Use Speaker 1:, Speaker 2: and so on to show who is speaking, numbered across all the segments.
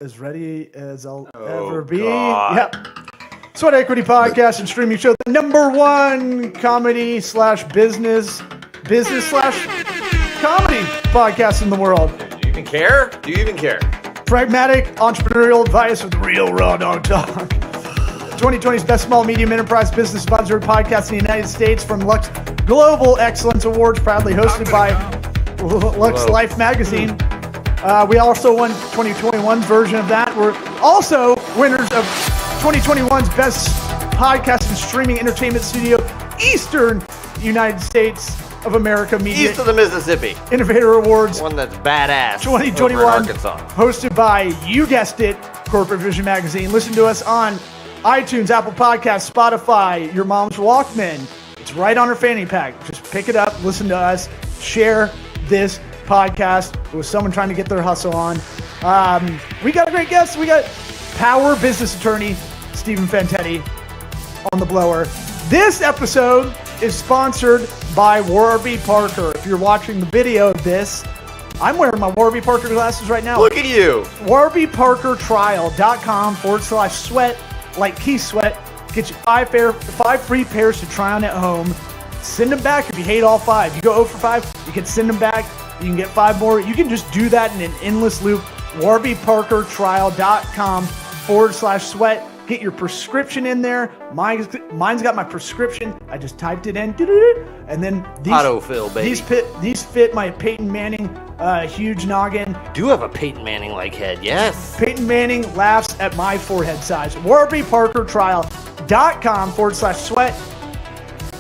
Speaker 1: as ready as I'll ever be.
Speaker 2: God.
Speaker 1: Yep. Sweat Equity Podcast and streaming show, the #1 comedy / business / comedy podcast in the world.
Speaker 2: Do you even care? Do you even care?
Speaker 1: Pragmatic entrepreneurial advice with real raw dog talk. 2020's best small medium enterprise business advisory podcast in the United States from Lux Global Excellence Awards, proudly hosted by Lux Life Magazine. We also won 2021's version of that. We're also winners of 2021's best podcast and streaming entertainment studio, Eastern United States of America Media.
Speaker 2: East of the Mississippi.
Speaker 1: Innovator Awards.
Speaker 2: One that's badass.
Speaker 1: 2021,
Speaker 2: over in Arkansas.
Speaker 1: hosted by, you guessed it, Corporate Vision Magazine. Listen to us on iTunes, Apple Podcasts, Spotify, your mom's Walkman. It's right on her fanny pack. Just pick it up, listen to us, share this podcast with someone trying to get their hustle on. We got a great guest. We got Power business attorney Stephen Fantetti on the blower. This episode is sponsored by Warby Parker. If you're watching the video of this, I'm wearing my Warby Parker glasses right now.
Speaker 2: Look at you.
Speaker 1: WarbyParkerTrial.com/sweat, like Keith Sweat. Get you five free pairs to try on at home. Send them back if you hate all 5. You go 0 for 5, you can send them back. You can get 5 more. You can just do that in an endless loop. WarbyParkerTrial.com/sweat. Get your prescription in there. Mine's got my prescription. I just typed it in. And then these
Speaker 2: Autofill, baby.
Speaker 1: These fit my Peyton Manning huge noggin.
Speaker 2: Do have a Peyton Manning-like head, yes.
Speaker 1: Peyton Manning laughs at my forehead size. WarbyParkerTrial.com/sweat.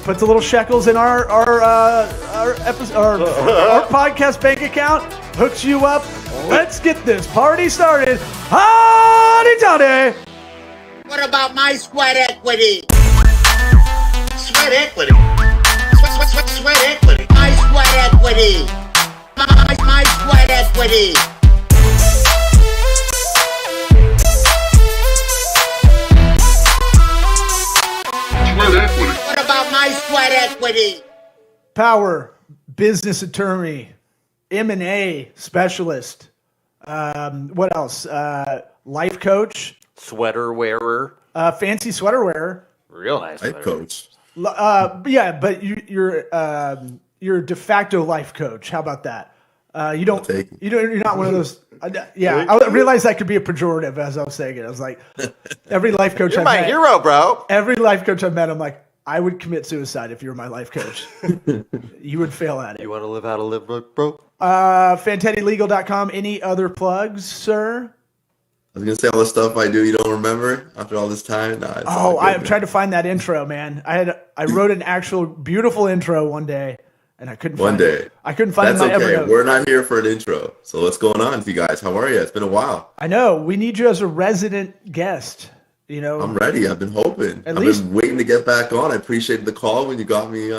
Speaker 1: Puts a little shekels in our podcast bank account. Hooks you up. Let's get this party started. Howdy toddy.
Speaker 3: What about my sweat equity? Sweat equity. Sweat equity. My sweat equity. My sweat equity. Sweat equity. What about my sweat equity?
Speaker 1: Power business attorney, M&A specialist. What else? Life coach.
Speaker 2: Sweater wearer.
Speaker 1: Fancy sweater wearer.
Speaker 2: Real nice
Speaker 4: Life
Speaker 2: sweater.
Speaker 4: coach.
Speaker 1: Yeah, but you're de facto life coach. How about that? You're not one of those. I realized that could be a pejorative as I was saying it. I was like, every life coach
Speaker 2: You're
Speaker 1: I've
Speaker 2: my
Speaker 1: met,
Speaker 2: hero, bro.
Speaker 1: every life coach I've met, I'm like, I would commit suicide if you were my life coach. You would fail at it.
Speaker 2: You want to live how to live, bro?
Speaker 1: FantettiLegal.com. Any other plugs, sir?
Speaker 4: I was gonna say all the stuff I do you don't remember after all this time. Nah,
Speaker 1: I'm trying to find that intro, man. I wrote an actual beautiful intro one day, and I couldn't find it. I couldn't find
Speaker 4: That's
Speaker 1: it in my
Speaker 4: okay.
Speaker 1: Evernote.
Speaker 4: We're not here for an intro. So what's going on with you guys? How are you? It's been a while.
Speaker 1: I know. We need you as a resident guest. You know,
Speaker 4: I'm ready. I've been hoping. I've been waiting to get back on. I appreciated the call when you got me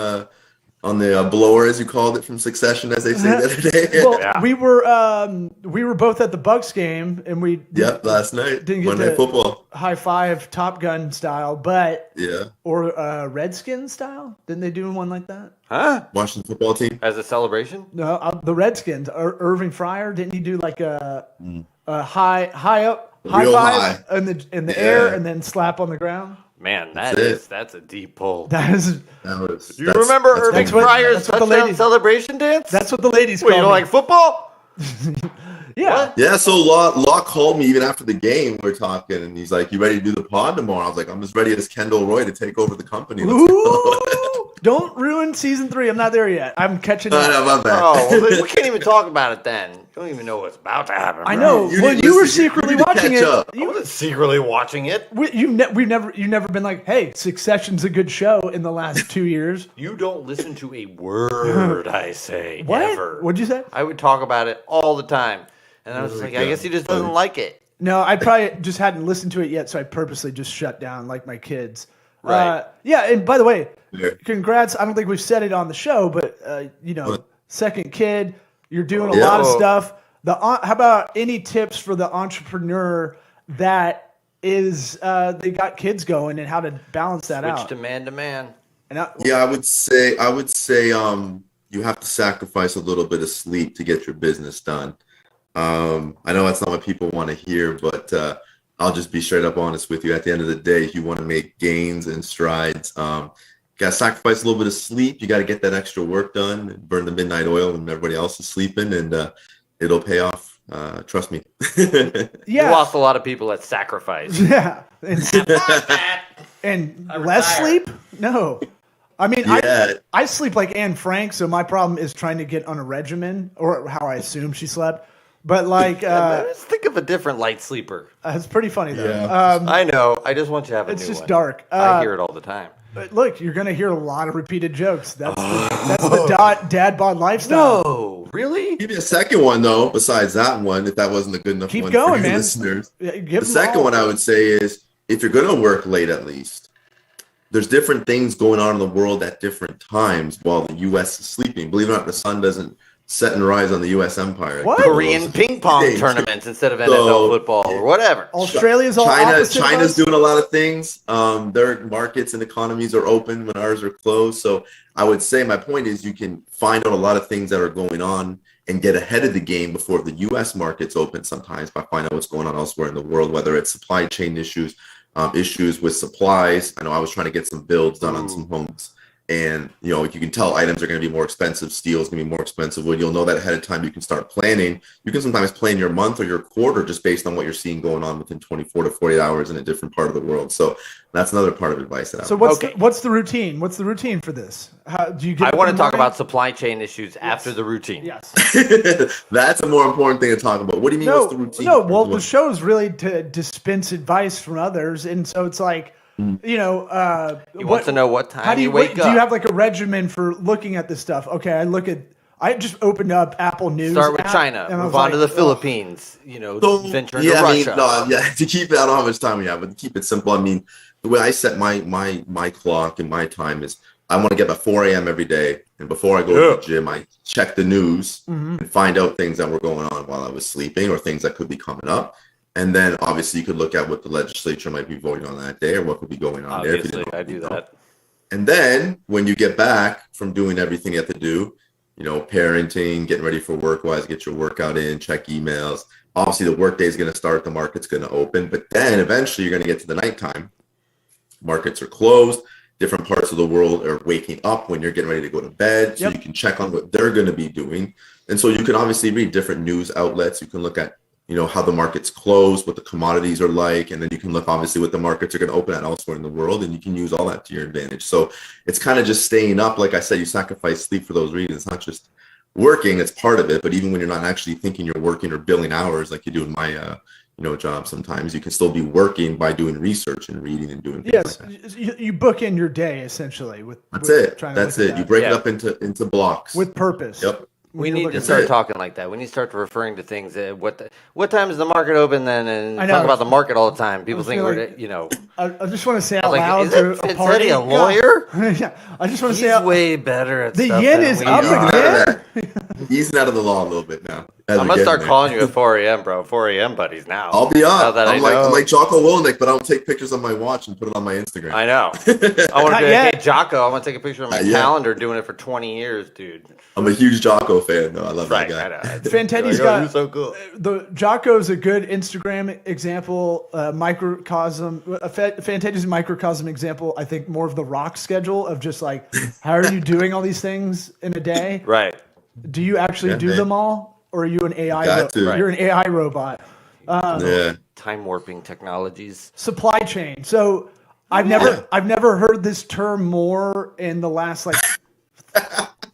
Speaker 4: on the blower, as you called it, from Succession, as they say the other day.
Speaker 1: Well, yeah. we were both at the Bucks game, and
Speaker 4: last night
Speaker 1: didn't get
Speaker 4: Monday Night Football
Speaker 1: high five Top Gun style, but
Speaker 4: yeah,
Speaker 1: or Redskins style. Didn't they do one like that?
Speaker 2: Huh?
Speaker 4: Washington football team
Speaker 2: as a celebration?
Speaker 1: No, the Redskins. Irving Fryer, didn't he do like a high up? High five in the air and then slap on the ground.
Speaker 2: Man, that's a deep pull.
Speaker 1: Do
Speaker 2: you remember Irving Fryer's touchdown celebration dance?
Speaker 1: That's what the ladies
Speaker 2: call
Speaker 1: me.
Speaker 2: You don't like football?
Speaker 1: Yeah.
Speaker 4: What? Yeah, so Locke called me even after the game. We're talking, and he's like, "You ready to do the pod tomorrow?" I was like, "I'm as ready as Kendall Roy to take over the company."
Speaker 1: Don't ruin season 3. I'm not there yet. I'm catching up.
Speaker 4: No, my bad.
Speaker 2: Oh, well, we can't even talk about it then. You don't even know what's about to happen.
Speaker 1: I know. You were secretly watching it.
Speaker 2: I wasn't secretly watching it.
Speaker 1: You've never been like, hey, Succession's a good show in the last 2 years.
Speaker 2: You don't listen to a word I say.
Speaker 1: What?
Speaker 2: Ever.
Speaker 1: What'd you say?
Speaker 2: I would talk about it all the time. And I was like, I guess he just doesn't like it.
Speaker 1: No, I probably just hadn't listened to it yet, so I purposely just shut down like my kids.
Speaker 2: Right.
Speaker 1: And by the way, congrats. I don't think we've said it on the show, but, second kid, you're doing a lot of stuff. How about any tips for the entrepreneur that is they got kids going and how to balance that out?
Speaker 2: Switch to man to man.
Speaker 4: I would say you have to sacrifice a little bit of sleep to get your business done. I know that's not what people want to hear, but I'll just be straight up honest with you. At the end of the day, if you want to make gains and strides, got to sacrifice a little bit of sleep. You got to get that extra work done, burn the midnight oil when everybody else is sleeping, and it'll pay off. Trust me.
Speaker 2: Yeah. You lost a lot of people at sacrifice.
Speaker 1: Yeah. And less sleep? No. I mean, I sleep like Anne Frank, so my problem is trying to get on a regimen, or how I assume she slept. But like,
Speaker 2: let's think of a different light sleeper.
Speaker 1: It's pretty funny though.
Speaker 4: Yeah.
Speaker 2: I know. I just want you to have a new one.
Speaker 1: It's just dark.
Speaker 2: I hear it all the time.
Speaker 1: But look, you're going to hear a lot of repeated jokes. That's the dad bod lifestyle.
Speaker 2: No, really?
Speaker 4: Give me a second one though. Besides that one, if that wasn't a good enough
Speaker 1: Keep
Speaker 4: one
Speaker 1: going,
Speaker 4: for you
Speaker 1: man.
Speaker 4: listeners,
Speaker 1: The
Speaker 4: second one I would say is if you're going to work late, at least there's different things going on in the world at different times while the U.S. is sleeping. Believe it or not, the sun doesn't set and rise on the U.S. empire.
Speaker 1: What?
Speaker 2: Korean ping pong tournaments instead of NFL football or whatever.
Speaker 1: Australia's all
Speaker 4: China's doing a lot of things. Their markets and economies are open when ours are closed. So I would say my point is you can find out a lot of things that are going on and get ahead of the game before the U.S. markets open sometimes by finding out what's going on elsewhere in the world, whether it's supply chain issues, issues with supplies. I know I was trying to get some builds done on some homes. And, you know, you can tell items are going to be more expensive. Steel is going to be more expensive. When you'll know that ahead of time, you can start planning. You can sometimes plan your month or your quarter just based on what you're seeing going on within 24 to 48 hours in a different part of the world. So that's another part of advice. That
Speaker 1: what's the routine? What's the routine for this? How do you get?
Speaker 2: I want to talk about supply chain issues after the routine.
Speaker 1: Yes.
Speaker 4: That's a more important thing to talk about. What do you mean? What's the routine?
Speaker 1: No, well, the show is really to dispense advice from others. And so it's like, you know,
Speaker 2: he wants to know what time you wake up.
Speaker 1: Do you have like a regimen for looking at this stuff? Okay, I just opened up Apple News.
Speaker 2: Start with China, move on to the Philippines, venture into Russia.
Speaker 4: To keep it, I don't know how much time we have, but to keep it simple, I mean, the way I set my clock and my time is I want to get up at 4 a.m. every day. And before I go to the gym, I check the news and find out things that were going on while I was sleeping or things that could be coming up. And then obviously you could look at what the legislature might be voting on that day or what could be going on there.
Speaker 2: Obviously, I do that.
Speaker 4: And then when you get back from doing everything you have to do, parenting, getting ready for work-wise, get your workout in, check emails. Obviously, the workday is going to start, the market's going to open. But then eventually you're going to get to the nighttime. Markets are closed. Different parts of the world are waking up when you're getting ready to go to bed. So you can check on what they're going to be doing. And so you can obviously read different news outlets. You can look at how the markets close, what the commodities are like, and then you can look obviously what the markets are going to open at elsewhere in the world, and you can use all that to your advantage. So it's kind of just staying up. Like I said, you sacrifice sleep for those reasons. It's not just working, it's part of it, but even when you're not actually thinking you're working or billing hours like you do in my job, sometimes you can still be working by doing research and reading and doing things like that.
Speaker 1: You book in your day essentially
Speaker 4: That's it. You break it up into blocks
Speaker 1: with purpose.
Speaker 4: Yep.
Speaker 2: We need to start talking like that. We need to start referring to things. What time is the market open then? And talk about the market all the time. People think we're,
Speaker 1: I just want to say out loud to a party.
Speaker 2: A lawyer?
Speaker 1: Yeah. I just want to say
Speaker 2: he's way better at
Speaker 1: the
Speaker 2: stuff
Speaker 1: yen is up again.
Speaker 4: He's out of the law a little bit now.
Speaker 2: I'm gonna start calling you at 4 a.m., bro. 4 a.m. buddies now.
Speaker 4: I'll be on. I'm like Jocko Willenick, but I don't take pictures on my watch and put it on my Instagram.
Speaker 2: I know. I want to be like, hey, Jocko, I want to take a picture of my calendar doing it for 20 years, dude.
Speaker 4: I'm a huge Jocko fan, though. I love that guy.
Speaker 1: Fanteti's got
Speaker 2: so cool.
Speaker 1: The Jocko's a good Instagram example, microcosm. Fanteti's a microcosm example. I think more of the rock schedule of just like, how are you doing all these things in a day?
Speaker 2: Right.
Speaker 1: Do you actually do them all, or are you an AI? You're an AI robot.
Speaker 2: Time warping technologies.
Speaker 1: Supply chain. So I've never heard this term more in the last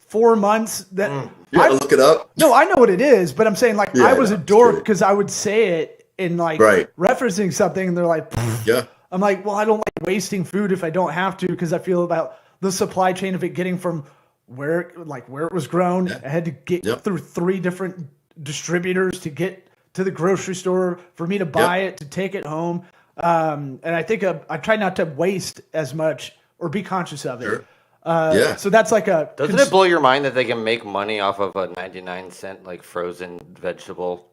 Speaker 1: 4 months. That
Speaker 4: look it up.
Speaker 1: No, I know what it is, but I'm saying I was a dork because I would say it in referencing something, and they're like, I'm like, well, I don't like wasting food if I don't have to because I feel about the supply chain of it getting from where it was grown. I had to get through 3 different distributors to get to the grocery store for me to buy it, to take it home. And I think I try not to waste as much or be conscious of it. So that's
Speaker 2: Doesn't it blow your mind that they can make money off of a 99-cent frozen vegetable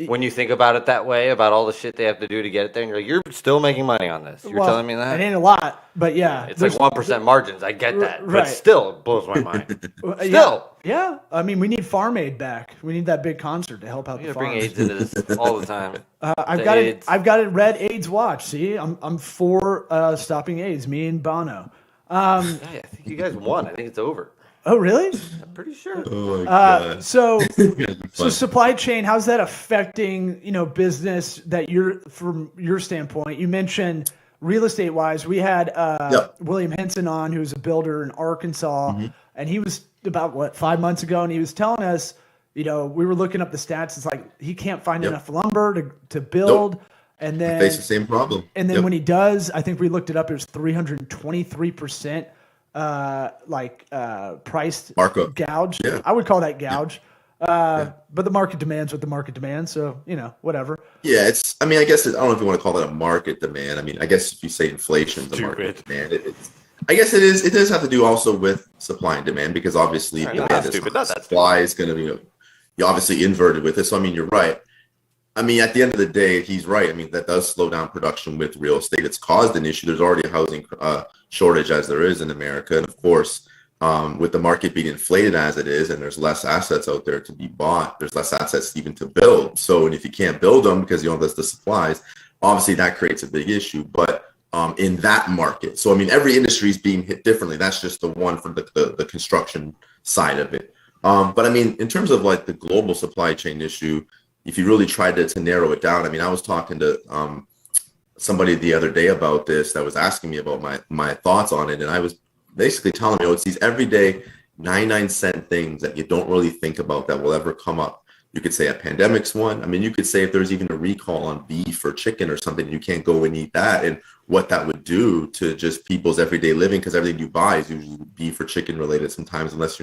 Speaker 2: when you think about it that way, about all the shit they have to do to get it there, and you're like, you're still making money on this. You're telling me that?
Speaker 1: It ain't a lot, but yeah.
Speaker 2: It's like 1% margins. I get that.
Speaker 1: Right.
Speaker 2: But still, it blows my mind. Still.
Speaker 1: Yeah. I mean, we need Farm Aid back. We need that big concert to help out the farmers.
Speaker 2: Bring AIDS into this all the time.
Speaker 1: I've got it red AIDS watch. See, I'm for stopping AIDS, me and Bono.
Speaker 2: I think you guys won. I think it's over.
Speaker 1: Oh, really?
Speaker 2: I'm pretty sure.
Speaker 4: Oh, my God.
Speaker 1: So supply chain, how's that affecting, business that from your standpoint? You mentioned real estate wise, we had William Henson on, who's a builder in Arkansas, and he was about 5 months ago, and he was telling us, we were looking up the stats. It's like he can't find enough lumber to build. Nope. And then
Speaker 4: face the same problem.
Speaker 1: And then when he does, I think we looked it up. It was 323%. Price
Speaker 4: markup
Speaker 1: gouge.
Speaker 4: Yeah.
Speaker 1: I would call that gouge. But the market demands what the market demands. So, whatever.
Speaker 4: Yeah. I guess I don't know if you want to call that a market demand. I guess if you say inflation is a market demand, I guess it is. It does have to do also with supply and demand, because obviously supply is going to be obviously inverted with it. So, you're right. At the end of the day, he's right. That does slow down production with real estate. It's caused an issue. There's already a housing shortage as there is in America. And of course, with the market being inflated as it is, and there's less assets out there to be bought, there's less assets even to build. So, and if you can't build them because there's the supplies, obviously that creates a big issue. But in that market, so every industry is being hit differently. That's just the one for the construction side of it. But in terms of the global supply chain issue, if you really tried to narrow it down, I was talking to somebody the other day about this that was asking me about my thoughts on it. And I was basically telling him, it's these everyday 99-cent things that you don't really think about that will ever come up. You could say a pandemic's one. You could say if there's even a recall on beef or chicken or something, you can't go and eat that, and what that would do to just people's everyday living, because everything you buy is usually beef or chicken related sometimes, unless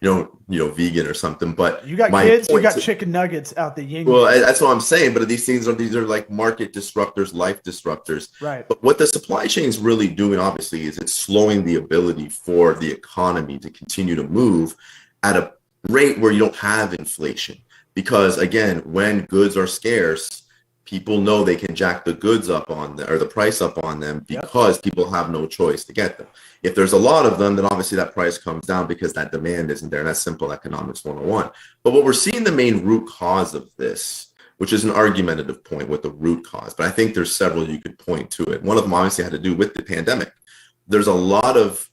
Speaker 4: you're vegan or something. But
Speaker 1: you got kids, you got chicken nuggets out the yin.
Speaker 4: Well, that's what I'm saying. But these are like market disruptors, life disruptors.
Speaker 1: Right.
Speaker 4: But what the supply chain is really doing, obviously, is it's slowing the ability for the economy to continue to move at a rate where you don't have inflation. Because again, when goods are scarce, people know they can jack the goods up on them, or the price up on them, because people have no choice to get them. If there's a lot of them, then obviously that price comes down because that demand isn't there. And that's simple economics 101. But what we're seeing, the main root cause of this, which is an argumentative point with the root cause, but I think there's several you could point to it. One of them obviously had to do with the pandemic. There's a lot of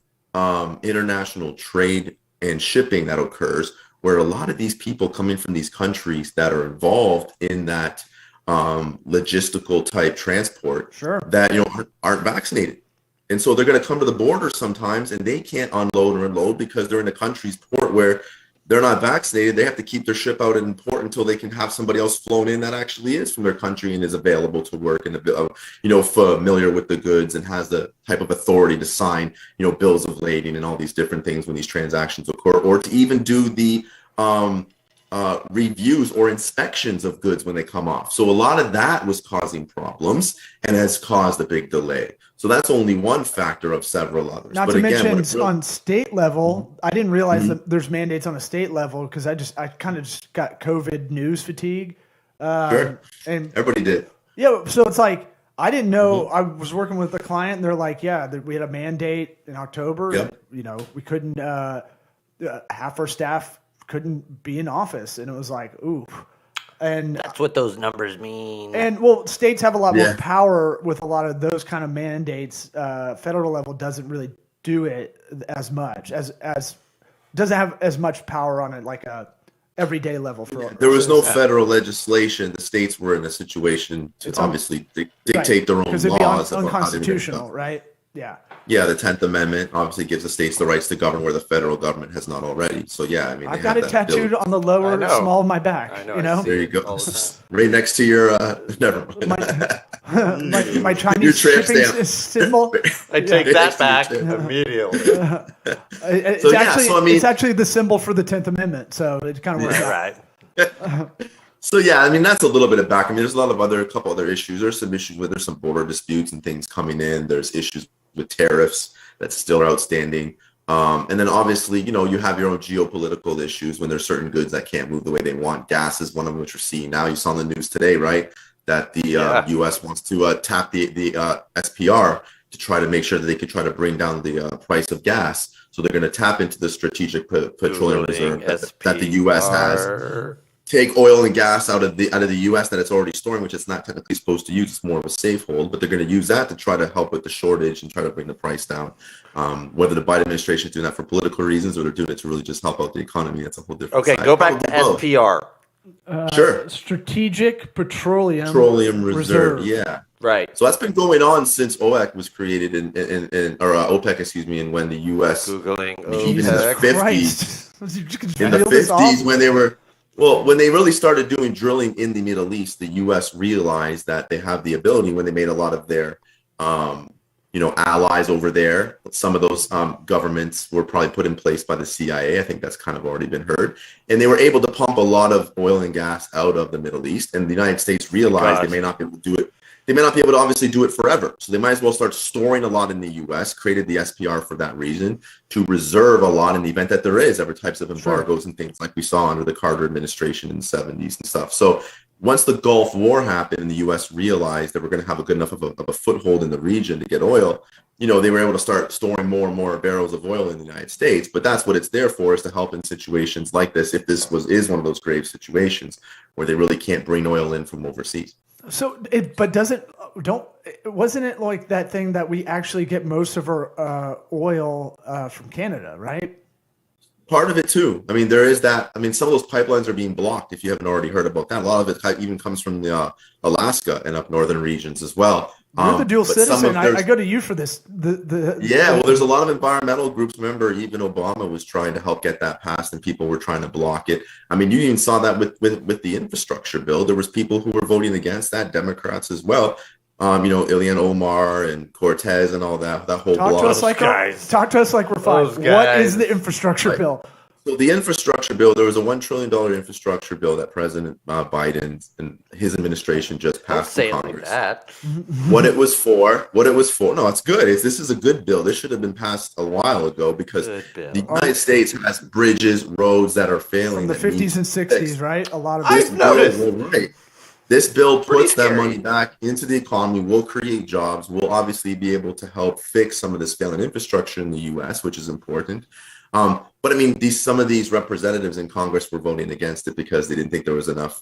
Speaker 4: international trade and shipping that occurs, where a lot of these people coming from these countries that are involved in that logistical type transport that aren't vaccinated. And so they're going to come to the border sometimes, and they can't unload or unload because they're in a country's port where they're not vaccinated. They have to keep their ship out in port until they can have somebody else flown in that actually is from their country and is available to work and familiar with the goods and has the type of authority to sign bills of lading and all these different things when these transactions occur, or to even do the reviews or inspections of goods when they come off. So a lot of that was causing problems and has caused a big delay. So that's only one factor of several others.
Speaker 1: Not to mention on state level, I didn't realize that there's mandates on a state level, because I kind of just got COVID news fatigue.
Speaker 4: Sure.
Speaker 1: And
Speaker 4: everybody did.
Speaker 1: Yeah. So it's like, I didn't know. I was working with a client, and they're like, we had a mandate in October.
Speaker 4: Yep.
Speaker 1: We couldn't, half our staff couldn't be in office. And it was like, ooh. And
Speaker 2: that's what those numbers mean.
Speaker 1: And states have a lot more power with a lot of those kind of mandates. Federal level doesn't really do it as much as doesn't have as much power on it like a everyday level for.
Speaker 4: There was no federal legislation. The states were in a situation to obviously dictate their own laws.
Speaker 1: Because it'd be unconstitutional, right? Yeah.
Speaker 4: Yeah, the 10th Amendment obviously gives the states the rights to govern where the federal government has not already. So yeah,
Speaker 1: I've got it tattooed on the lower small of my back.
Speaker 2: I know.
Speaker 4: There you go. Right next to your never mind.
Speaker 1: my Chinese shipping symbol.
Speaker 2: I take that back immediately.
Speaker 1: It's actually the symbol for the 10th Amendment, so it kind of works out.
Speaker 2: Right.
Speaker 4: So yeah, that's a little bit of back. There's a couple other issues. There's some issues there's some border disputes and things coming in. There's issues with tariffs that still are outstanding. And then obviously, you have your own geopolitical issues when there's certain goods that can't move the way they want. Gas is one of them, which we're seeing now. You saw on the news today, right, that the U.S. wants to tap the SPR to try to make sure that they could try to bring down the price of gas. So they're going to tap into the strategic petroleum reserve that the U.S. has. Take oil and gas out of the U.S. that it's already storing, which it's not technically supposed to use. It's more of a safe hold, but they're going to use that to try to help with the shortage and try to bring the price down. Whether the Biden administration is doing that for political reasons or they're doing it to really just help out the economy, that's a whole different side.
Speaker 2: Go back to SPR.
Speaker 4: Sure.
Speaker 1: Strategic Petroleum
Speaker 4: Reserve. Yeah.
Speaker 2: Right.
Speaker 4: So that's been going on since OPEC was created OPEC, and when the U.S.
Speaker 2: Googling
Speaker 4: even in the 50s, in the 50s when they really started doing drilling in the Middle East, the U.S. realized that they have the ability when they made a lot of their, allies over there. Some of those governments were probably put in place by the CIA. I think that's kind of already been heard. And they were able to pump a lot of oil and gas out of the Middle East. And the United States realized they may not be able to do it. They may not be able to obviously do it forever. So they might as well start storing a lot in the U.S., created the SPR for that reason, to reserve a lot in the event that there is ever types of embargoes and things like we saw under the Carter administration in the 70s and stuff. So once the Gulf War happened and the U.S. realized that we're going to have a good enough of a foothold in the region to get oil, they were able to start storing more and more barrels of oil in the United States. But that's what it's there for, is to help in situations like this, if this is one of those grave situations where they really can't bring oil in from overseas.
Speaker 1: So, wasn't it like that thing that we actually get most of our oil from Canada, right?
Speaker 4: Part of it too. I mean, there is that. I mean, some of those pipelines are being blocked. If you haven't already heard about that, a lot of it even comes from the Alaska and up northern regions as well.
Speaker 1: You're the dual citizen. I go to you for this.
Speaker 4: Well, there's a lot of environmental groups. Remember, even Obama was trying to help get that passed, and people were trying to block it. I mean, you even saw that with the infrastructure bill. There was people who were voting against that, Democrats as well. Ilhan Omar and Cortez and all that whole block.
Speaker 1: Talk to us like we're five. What is the infrastructure bill?
Speaker 4: So the infrastructure bill, there was a $1 trillion infrastructure bill that President Biden and his administration just passed in Congress.
Speaker 2: Like that.
Speaker 4: What it was for, no, it's good. This is a good bill. This should have been passed a while ago because the United States has bridges, roads that are failing.
Speaker 1: From the 50s and 60s, right? A lot of
Speaker 2: I've noticed.
Speaker 4: Right. This bill puts that money back into the economy, will create jobs, will obviously be able to help fix some of this failing infrastructure in the U.S., which is important. But I mean, some of these representatives in Congress were voting against it because they didn't think there was enough,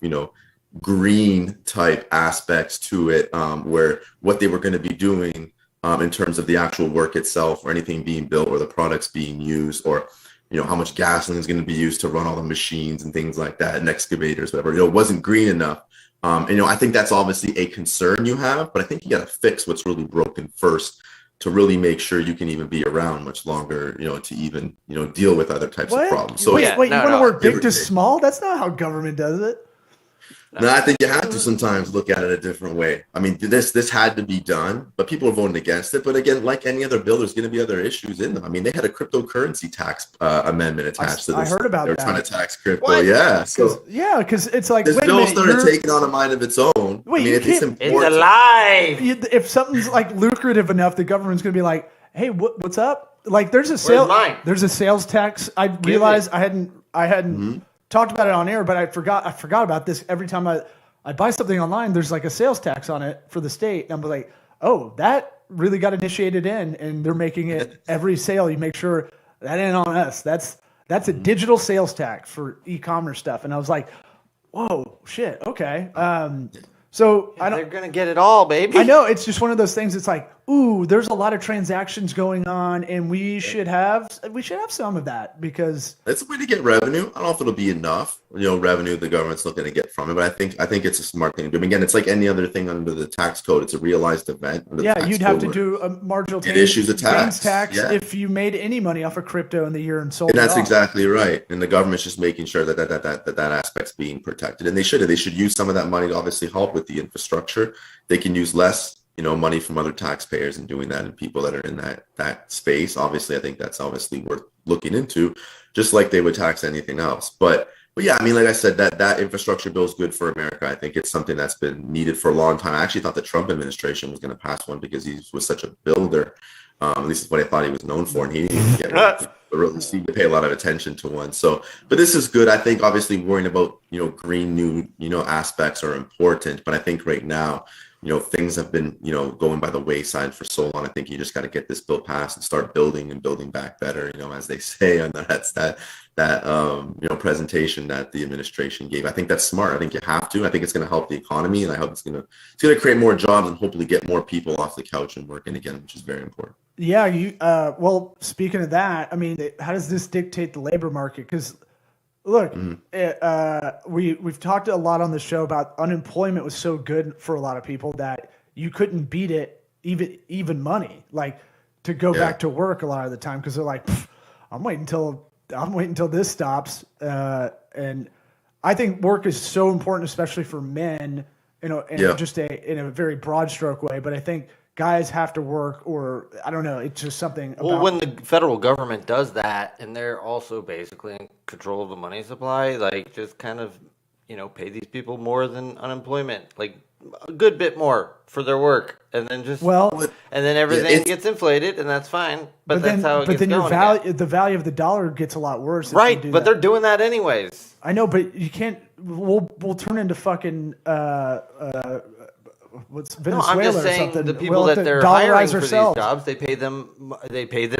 Speaker 4: green type aspects to it, where what they were going to be doing in terms of the actual work itself or anything being built or the products being used or, how much gasoline is going to be used to run all the machines and things like that and excavators, whatever, it wasn't green enough. I think that's obviously a concern you have, but I think you got to fix what's really broken first to really make sure you can even be around much longer, to even, deal with other types of problems. So
Speaker 1: you want to work big to small? That's not how government does it.
Speaker 4: No, I think you have to sometimes look at it a different way. I mean, this had to be done, but people are voting against it. But again, like any other bill, there's going to be other issues in them. I mean, they had a cryptocurrency tax amendment attached to this.
Speaker 1: I heard about that.
Speaker 4: They're trying to tax crypto. What? Yeah.
Speaker 1: Because it's like
Speaker 4: this bill started taking on a mind of its own. It's important.
Speaker 2: It's alive.
Speaker 1: If something's like lucrative enough, the government's going to be like, "Hey, what's up?" Like, there's a sales tax. I realized I hadn't talked about it on air, but I forgot about this. Every time I buy something online, there's like a sales tax on it for the state. And I'm like, oh, that really got initiated and they're making it every sale. You make sure that ain't on us. That's a digital sales tax for e-commerce stuff. And I was like, whoa, shit. Okay. They're
Speaker 2: going to get it all, baby.
Speaker 1: I know. It's just one of those things. It's like, ooh, there's a lot of transactions going on, and we should have some of that because
Speaker 4: it's a way to get revenue. I don't know if it'll be enough, revenue the government's looking to get from it, but I think it's a smart thing to do. Again, it's like any other thing under the tax code. It's a realized event.
Speaker 1: You'd have to do a marginal
Speaker 4: tax. It issues a tax
Speaker 1: if you made any money off of crypto in the year and sold.
Speaker 4: And that's exactly right. And the government's just making sure that aspect's being protected, and they should use some of that money to obviously help with the infrastructure. They can use less money from other taxpayers and doing that and people that are in that space. Obviously, I think that's obviously worth looking into, just like they would tax anything else. But yeah, I mean, like I said, that infrastructure bill is good for America. I think it's something that's been needed for a long time. I actually thought the Trump administration was going to pass one because he was such a builder. At least it's what I thought he was known for, and he didn't even get one. really see you pay a lot of attention to one. So, but this is good. I think obviously worrying about, green new, aspects are important, but I think right now, things have been, going by the wayside for so long. I think you just got to get this bill passed and start building and building back better, as they say. And that's that presentation that the administration gave. I think that's smart. I think you have to. I think it's going to help the economy, and I hope it's going to create more jobs and hopefully get more people off the couch and working again, which is very important.
Speaker 1: Yeah. Well, speaking of that, I mean, how does this dictate the labor market? Because look, we've talked a lot on the show about unemployment was so good for a lot of people that you couldn't beat it, even money, like to go back to work a lot of the time, because they're like, I'm waiting until this stops. And I think work is so important, especially for men, just in a very broad stroke way. But I think guys have to work, or I don't know. It's just something.
Speaker 2: Well, when the federal government does that, and they're also basically in control of the money supply, like just kind of, pay these people more than unemployment, like a good bit more for their work, and then and then everything gets inflated, and that's fine. But that's how it gets going.
Speaker 1: The value of the dollar gets a lot worse.
Speaker 2: Right, but they're doing that anyways.
Speaker 1: I know, but you can't. We'll turn into fucking. What's Venezuela?
Speaker 2: No, I'm just saying the people that they're hiring for these jobs, they pay them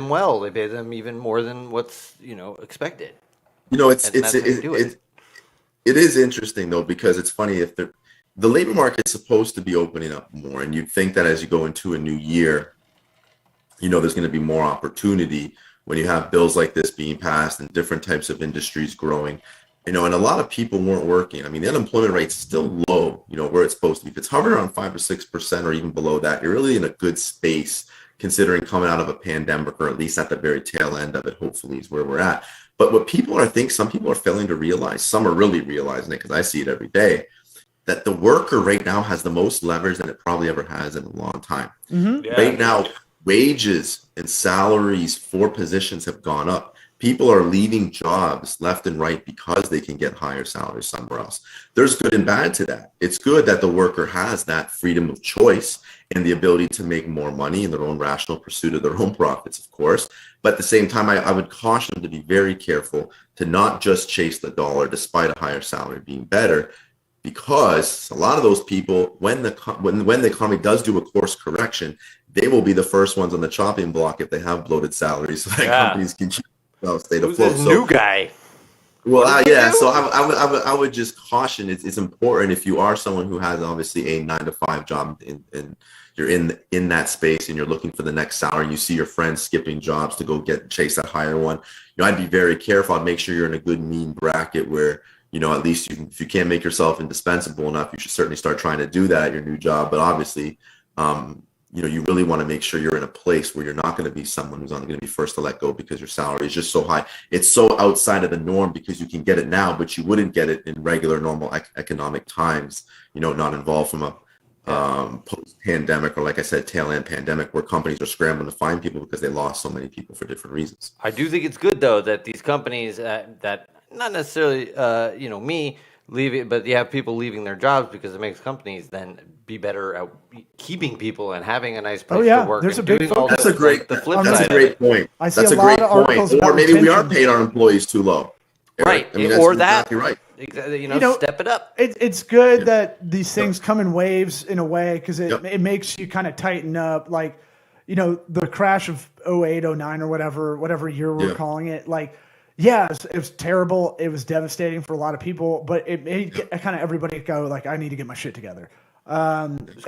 Speaker 2: well. They pay them even more than what's expected.
Speaker 4: It is interesting though, because it's funny, if the labor market's supposed to be opening up more, and you'd think that as you go into a new year, there's going to be more opportunity when you have bills like this being passed and different types of industries growing. And a lot of people weren't working. I mean, the unemployment rate's still low, where it's supposed to be. If it's hovering around 5 or 6% or even below that, you're really in a good space considering coming out of a pandemic, or at least at the very tail end of it, hopefully, is where we're at. But what some people are failing to realize, some are really realizing it because I see it every day, that the worker right now has the most leverage than it probably ever has in a long time. Mm-hmm. Yeah. Right now, wages and salaries for positions have gone up. People are leaving jobs left and right because they can get higher salaries somewhere else. There's good and bad to that. It's good that the worker has that freedom of choice and the ability to make more money in their own rational pursuit of their own profits, of course. But at the same time, I would caution them to be very careful to not just chase the dollar despite a higher salary being better, because a lot of those people, when the economy does do a course correction, they will be the first ones on the chopping block if they have bloated salaries, so that companies can keep stay afloat.
Speaker 2: Who's this new guy?
Speaker 4: Well, so I would just caution, it's important if you are someone who has obviously a 9-to-5 job and you're in that space and you're looking for the next salary, you see your friends skipping jobs to go chase that higher one. I'd be very careful. I'd make sure you're in a good mean bracket where, at least if you can't make yourself indispensable enough, you should certainly start trying to do that at your new job. But obviously, you really want to make sure you're in a place where you're not going to be someone who's only going to be first to let go because your salary is just so high. It's so outside of the norm because you can get it now, but you wouldn't get it in regular, normal economic times, not involved from a post-pandemic or, like I said, tail-end pandemic, where companies are scrambling to find people because they lost so many people for different reasons.
Speaker 2: I do think it's good, though, that these companies that not necessarily, me, leave it, but you have people leaving their jobs because it makes companies then be better at keeping people and having a nice place to work.
Speaker 1: There's a big focus.
Speaker 4: That's a great point.
Speaker 1: I see a lot of articles
Speaker 4: or maybe we are paying our employees too low.
Speaker 2: Right.
Speaker 4: I mean,
Speaker 2: or that.
Speaker 4: Exactly right.
Speaker 2: Exactly, step it up.
Speaker 1: It's good that these things come in waves in a way, because it makes you kind of tighten up. Like, the crash of 08, 09 or whatever year we're calling it. Like, it was terrible. It was devastating for a lot of people, but it made kind of everybody go like, I need to get my shit together.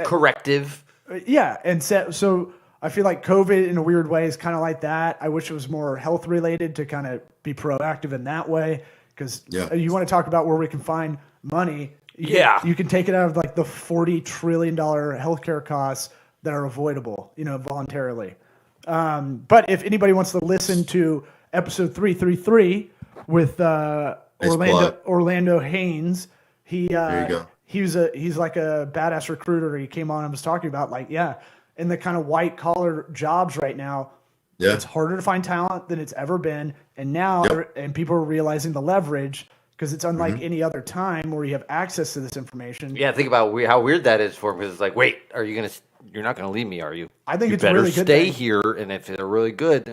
Speaker 2: Corrective.
Speaker 1: Yeah. And so I feel like COVID in a weird way is kind of like that. I wish it was more health related to kind of be proactive in that way. Because you want to talk about where we can find money. You can take it out of like the $40 trillion healthcare costs that are avoidable, voluntarily. But if anybody wants to listen to episode 333 with Orlando Haynes, he's like a badass recruiter. He came on and was talking about in the kind of white collar jobs right now. Yeah. It's harder to find talent than it's ever been. And now, and people are realizing the leverage, because it's unlike any other time where you have access to this information.
Speaker 2: Yeah, think about how weird that is for them, because it's like, wait, you're not going to leave me, are you?
Speaker 1: I think
Speaker 2: you
Speaker 1: it's really good.
Speaker 2: Stay here, and if they're really good,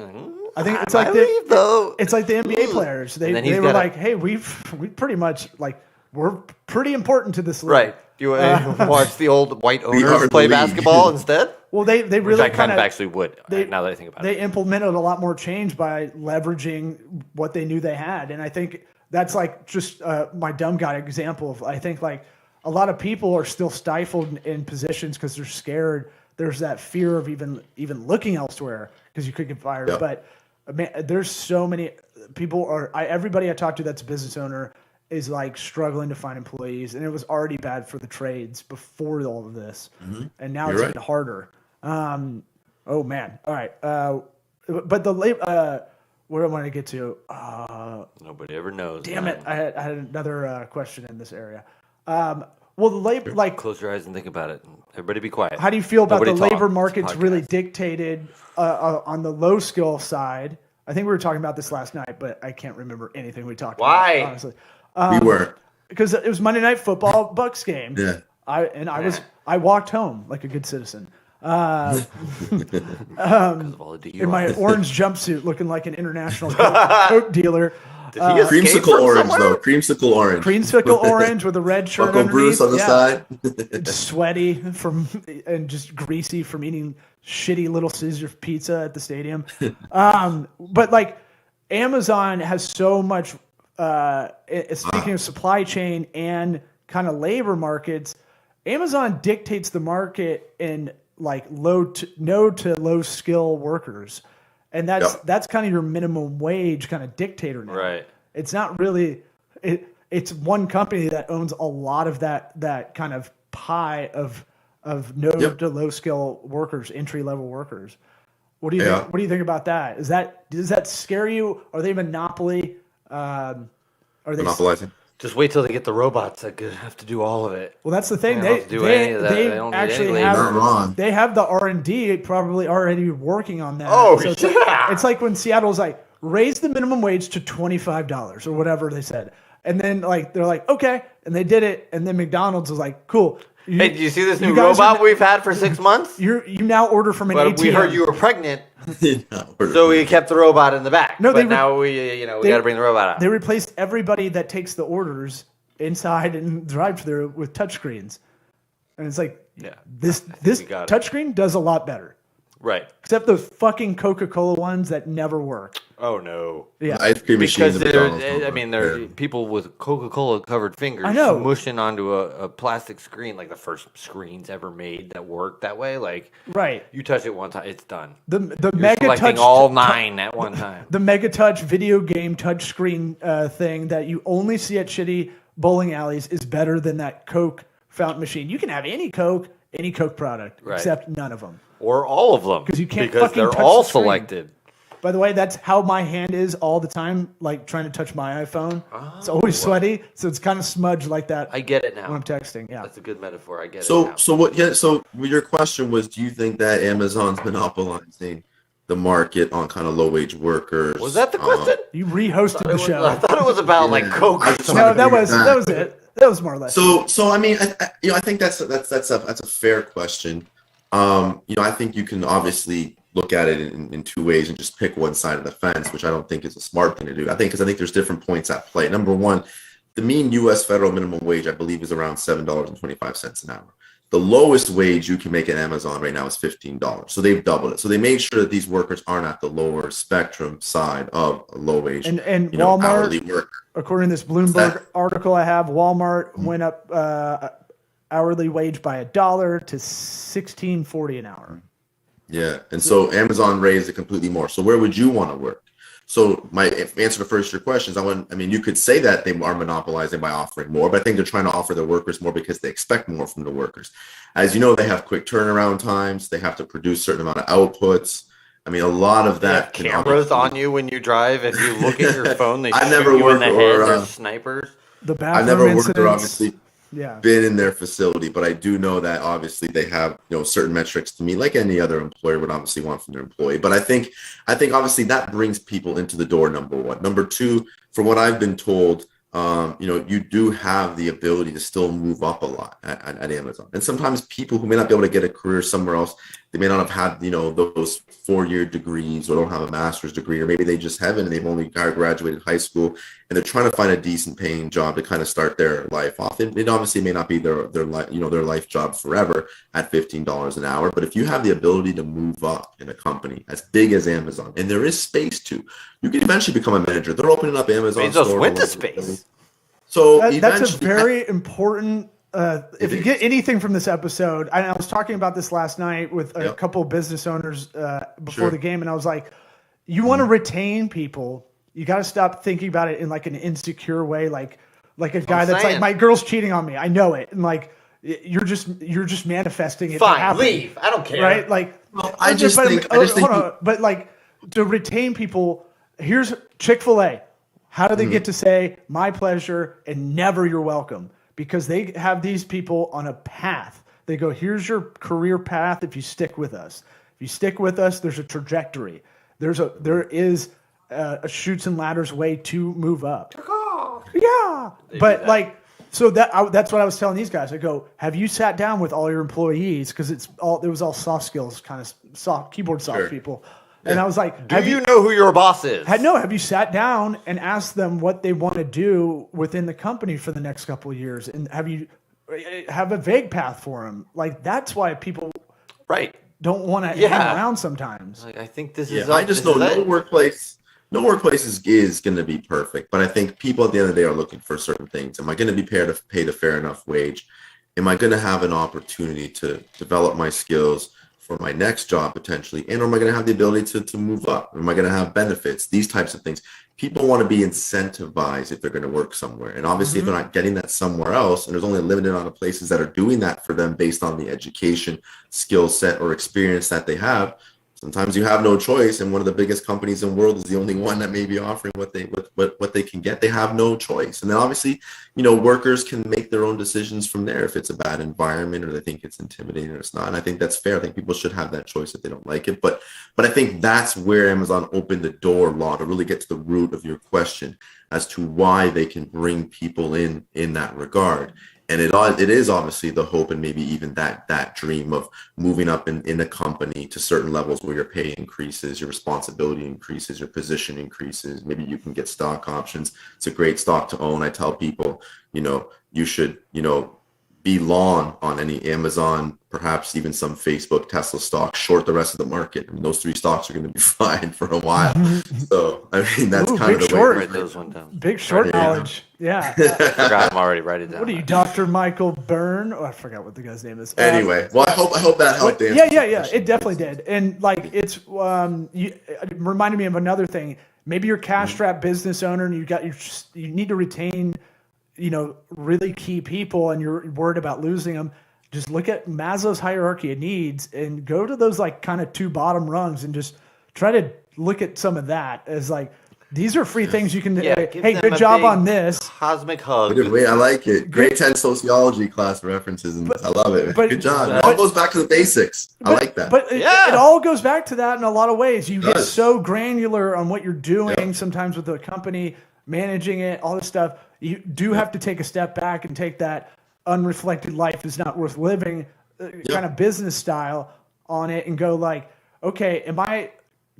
Speaker 1: I think it's
Speaker 2: I
Speaker 1: like
Speaker 2: leave, though.
Speaker 1: it's like the NBA players. They were like, hey, we pretty much like we're pretty important to this league.
Speaker 2: Right. You watch the old white
Speaker 4: We are
Speaker 2: owners
Speaker 4: the
Speaker 2: play
Speaker 4: league.
Speaker 2: basketball instead?
Speaker 1: Well, they
Speaker 2: Which
Speaker 1: really
Speaker 2: I kind of actually would, now that I think about
Speaker 1: They
Speaker 2: it.
Speaker 1: implemented a lot more change by leveraging what they knew they had, and I think that's like just my dumb guy example of I think like a lot of people are still stifled in positions because they're scared. There's that fear of even looking elsewhere because you could get fired.
Speaker 4: Yep.
Speaker 1: But man, there's so many people everybody I talk to that's a business owner is like struggling to find employees, and it was already bad for the trades before all of this, and now it's even harder. Oh man! All right, but the where I want to get to?
Speaker 2: Nobody ever knows.
Speaker 1: Damn it! I had another question in this area. Well, the labor, like,
Speaker 2: Close your eyes and think about it. Everybody be quiet.
Speaker 1: how do you feel about
Speaker 2: Nobody
Speaker 1: the
Speaker 2: talk.
Speaker 1: labor
Speaker 2: It's a
Speaker 1: market's
Speaker 2: podcast.
Speaker 1: really dictated on the low skill side? I think we were talking about this last night, but I can't remember anything we talked
Speaker 2: Why?
Speaker 1: about. Honestly,
Speaker 4: We weren't.
Speaker 1: because it was Monday Night Football Bucks game.
Speaker 4: Yeah.
Speaker 1: I walked home like a good citizen.
Speaker 2: Because of all the DUIs.
Speaker 1: In my orange jumpsuit, looking like an international coke dealer.
Speaker 2: Did he escape
Speaker 4: Creamsicle
Speaker 2: from
Speaker 4: orange,
Speaker 2: somewhere?
Speaker 4: though. Creamsicle orange.
Speaker 1: Creamsicle orange with a red shirt
Speaker 4: Uncle
Speaker 1: underneath.
Speaker 4: Bruce on the
Speaker 1: side. Sweaty and just greasy from eating shitty Little Caesar pizza at the stadium. But like Amazon has so much, speaking of supply chain and kind of labor markets, Amazon dictates the market in like no to low skill workers. And that's kind of your minimum wage kind of dictator now.
Speaker 2: Right.
Speaker 1: It's not really it's one company that owns a lot of that kind of pie of no to low skill workers, entry level workers. What do you think? What do you think about that? Does that scare you? Are they monopoly? Are they
Speaker 4: Monopolizing.
Speaker 2: Just wait till they get the robots that have to do all of it.
Speaker 1: Well, that's the thing.
Speaker 2: They don't have to do any of that. They don't need
Speaker 1: actually
Speaker 2: any
Speaker 1: have
Speaker 2: labor.
Speaker 4: Not wrong.
Speaker 1: they have the R&D probably already working on that.
Speaker 2: Oh,
Speaker 1: so it's
Speaker 2: yeah.
Speaker 1: like, it's like when Seattle's like raise the minimum wage to $25 or whatever they said, and then like they're like okay, and they did it, and then McDonald's was like cool.
Speaker 2: Hey, do you see this new
Speaker 1: guys
Speaker 2: robot
Speaker 1: are-
Speaker 2: we've had for 6 months?
Speaker 1: You now order from an
Speaker 2: But
Speaker 1: ATM.
Speaker 2: we heard you were pregnant,
Speaker 4: No,
Speaker 2: so we kept the robot in the back.
Speaker 1: No,
Speaker 2: but now we got to bring the robot out.
Speaker 1: They replaced everybody that takes the orders inside and drive-through with touchscreens, and it's like this
Speaker 2: we got it.
Speaker 1: touchscreen does a lot better,
Speaker 2: Right.
Speaker 1: except those fucking Coca-Cola ones that never work.
Speaker 2: Oh, no.
Speaker 1: Yeah,
Speaker 4: Ice cream machines.
Speaker 2: Because
Speaker 4: at McDonald's don't
Speaker 2: they're
Speaker 4: work.
Speaker 2: people with Coca-Cola covered fingers
Speaker 1: I know.
Speaker 2: smushing onto a plastic screen, like the first screens ever made that worked that way. Like,
Speaker 1: right.
Speaker 2: you touch it one time, it's done.
Speaker 1: The
Speaker 2: You're
Speaker 1: Mega
Speaker 2: selecting
Speaker 1: Touch
Speaker 2: all 9 at one time.
Speaker 1: the Mega Touch video game touchscreen thing that you only see at shitty bowling alleys is better than that Coke fountain machine. You can have any Coke product,
Speaker 2: Right.
Speaker 1: except none of them.
Speaker 2: Or all of them.
Speaker 1: 'Cause you can't
Speaker 2: because
Speaker 1: fucking
Speaker 2: they're
Speaker 1: touch
Speaker 2: all
Speaker 1: the screen.
Speaker 2: selected.
Speaker 1: By the way, that's how my hand is all the time, like trying to touch my iPhone. It's always sweaty, so it's kind of smudged like that
Speaker 2: I get it now.
Speaker 1: when I'm texting. Yeah.
Speaker 2: That's a good metaphor. I get it
Speaker 4: So
Speaker 2: now.
Speaker 4: so what? Yeah. So your question was, do you think that Amazon's monopolizing the market on kind of low wage workers?
Speaker 2: Was that the question?
Speaker 1: You rehosted the
Speaker 2: I
Speaker 1: show.
Speaker 2: thought it was about like
Speaker 4: Yeah.
Speaker 2: Coke or
Speaker 4: I just
Speaker 2: something.
Speaker 1: No,
Speaker 4: wanted to
Speaker 1: that
Speaker 4: figure
Speaker 1: was
Speaker 4: that.
Speaker 1: that was it. That was more or less.
Speaker 4: So I mean, I think that's a fair question. I think you can obviously look at it in two ways and just pick one side of the fence, which I don't think is a smart thing to do. I think there's different points at play. Number one, the mean U.S. federal minimum wage, I believe, is around $7.25 an hour. The lowest wage you can make at Amazon right now is $15. So they've doubled it. So they made sure that these workers aren't at the lower spectrum side of a low wage,
Speaker 1: and
Speaker 4: hourly
Speaker 1: Walmart,
Speaker 4: worker.
Speaker 1: according to this Bloomberg article I have, Walmart went up hourly wage by $1 to $16.40 an hour.
Speaker 4: Yeah, and so Amazon raised it completely more. So where would you want to work? So my answer to first your questions, you could say that they are monopolizing by offering more, but I think they're trying to offer their workers more because they expect more from the workers. As you know, they have quick turnaround times. They have to produce a certain amount of outputs. I mean, a lot of that
Speaker 2: They have cameras on you when you drive. If you look at your phone, they
Speaker 4: I
Speaker 2: shoot
Speaker 4: never
Speaker 2: you in the
Speaker 4: worked
Speaker 2: head.
Speaker 4: or,
Speaker 2: They're snipers.
Speaker 1: The
Speaker 4: I
Speaker 1: bathroom
Speaker 4: never worked
Speaker 1: incidents.
Speaker 4: there, obviously.
Speaker 1: Yeah.
Speaker 4: Been in their facility, but I do know that obviously they have certain metrics to meet, like any other employer would obviously want from their employee. But I think obviously that brings people into the door. Number one. Number two, from what I've been told, you do have the ability to still move up a lot at Amazon. And sometimes people who may not be able to get a career somewhere else, They may not have had, those 4-year degrees, or don't have a master's degree, or maybe they just haven't, and they've only graduated high school, and they're trying to find a decent paying job to kind of start their life off. It obviously may not be their life job forever at $15 an hour, but if you have the ability to move up in a company as big as Amazon, and there is space to, you can eventually become a manager. They're opening up Amazon
Speaker 2: Bezos
Speaker 4: store
Speaker 2: went to space.
Speaker 4: So
Speaker 1: that's a very important. If you get anything from this episode, I was talking about this last night with a couple of business owners before the game, and I was like, you want to retain people, you got to stop thinking about it in like an insecure way, like a guy that's like, my girl's cheating on me, I know it, and like you're just manifesting it.
Speaker 2: Fine, leave. I don't care.
Speaker 1: Right? Like,
Speaker 4: I just think.
Speaker 1: But like to retain people, here's Chick-fil-A. How do they get to say my pleasure and never you're welcome? Because they have these people on a path. They go, here's your career path if you stick with us. If you stick with us, there's a trajectory. There is a chutes and ladders way to move up. Yeah. But like, so that's what I was telling these guys. I go, have you sat down with all your employees? Because it was all soft skills, kind of soft, keyboard soft people. And I was like,
Speaker 2: do you know who your boss is?
Speaker 1: Have you sat down and asked them what they want to do within the company for the next couple of years? And have a vague path for them? Like, that's why people don't want to hang around sometimes.
Speaker 2: Like, I think this is.
Speaker 4: I just know no workplace is going to be perfect. But I think people at the end of the day are looking for certain things. Am I going to be paid a fair enough wage? Am I going to have an opportunity to develop my skills for my next job potentially, and am I going to have the ability to move up? Am I going to have benefits? These types of things. People want to be incentivized if they're going to work somewhere, and obviously if they're not getting that somewhere else, and there's only a limited amount of places that are doing that for them based on the education, skill set, or experience that they have, sometimes you have no choice. And one of the biggest companies in the world is the only one that may be offering what they can get. They have no choice. And then obviously, workers can make their own decisions from there if it's a bad environment or they think it's intimidating or it's not. And I think that's fair. I think people should have that choice if they don't like it. But I think that's where Amazon opened the door, Law, to really get to the root of your question as to why they can bring people in that regard. And it is obviously the hope, and maybe even that dream of moving up in a company to certain levels where your pay increases, your responsibility increases, your position increases. Maybe you can get stock options. It's a great stock to own. I tell people, you should, be long on any Amazon, perhaps even some Facebook, Tesla stock, short the rest of the market. I mean, those 3 stocks are going to be fine for a while. So, I mean, that's kind of the way to
Speaker 2: write those one down.
Speaker 1: Big short knowledge. Yeah.
Speaker 2: I forgot I'm already write it down.
Speaker 1: What are you, Dr. Michael Byrne? Oh, I forgot what the guy's name is.
Speaker 4: Anyway, well, I hope that helped answer.
Speaker 1: Yeah. It definitely did. And like, it reminded me of another thing. Maybe you're a cash-strapped business owner and you need to retain really key people, and you're worried about losing them. Just look at Maslow's hierarchy of needs and go to those like kind of 2 bottom rungs and just try to look at some of that as like, these are free things you can, hey, good job on this.
Speaker 2: Cosmic hug.
Speaker 4: Wait, I like it. Grade 10 sociology class references, and I love it. Good job. It all goes back to the basics. I like that.
Speaker 1: But it all goes back to that in a lot of ways. You get so granular on what you're doing sometimes with the company, managing it, all this stuff. You do have to take a step back and take that unreflected life is not worth living kind of business style on it and go like, okay, am I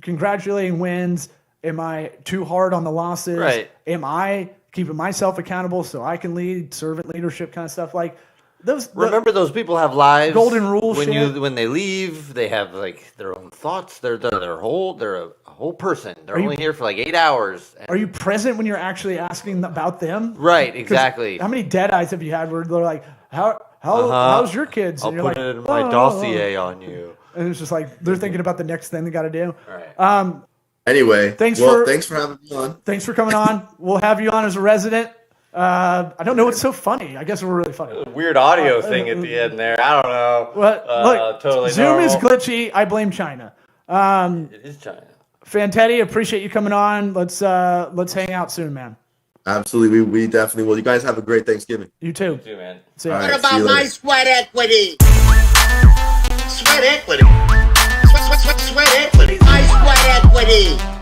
Speaker 1: congratulating wins? Am I too hard on the losses?
Speaker 2: Right.
Speaker 1: Am I keeping myself accountable so I can lead, servant leadership kind of stuff? Like those.
Speaker 2: Remember, those people have lives.
Speaker 1: Golden rule
Speaker 2: when
Speaker 1: shit.
Speaker 2: When they leave, they have like their own thoughts. They're a whole person. They're only here for like 8 hours.
Speaker 1: Are you present when you're actually asking about them?
Speaker 2: Right. Exactly.
Speaker 1: How many dead eyes have you had where they're like, how's your kids? And
Speaker 2: I'll
Speaker 1: you're
Speaker 2: put
Speaker 1: like,
Speaker 2: it in my dossier on you.
Speaker 1: And it's just like they're thinking about the next thing they got to do.
Speaker 2: Right.
Speaker 4: Anyway, thanks for having me on.
Speaker 1: Thanks for coming on. We'll have you on as a resident. I don't know what's so funny. I guess we're really funny.
Speaker 2: Weird audio thing at the end there. I don't know.
Speaker 1: Look,
Speaker 2: totally
Speaker 1: Zoom
Speaker 2: normal.
Speaker 1: is glitchy. I blame China.
Speaker 2: It is China.
Speaker 1: Fantetti, appreciate you coming on. Let's hang out soon, man.
Speaker 4: Absolutely, we definitely will. You guys have a great Thanksgiving.
Speaker 1: You too.
Speaker 2: You too, man.
Speaker 1: See ya.
Speaker 4: All right,
Speaker 3: What about my sweat equity? Sweat equity. Sweat equity. My sweat equity.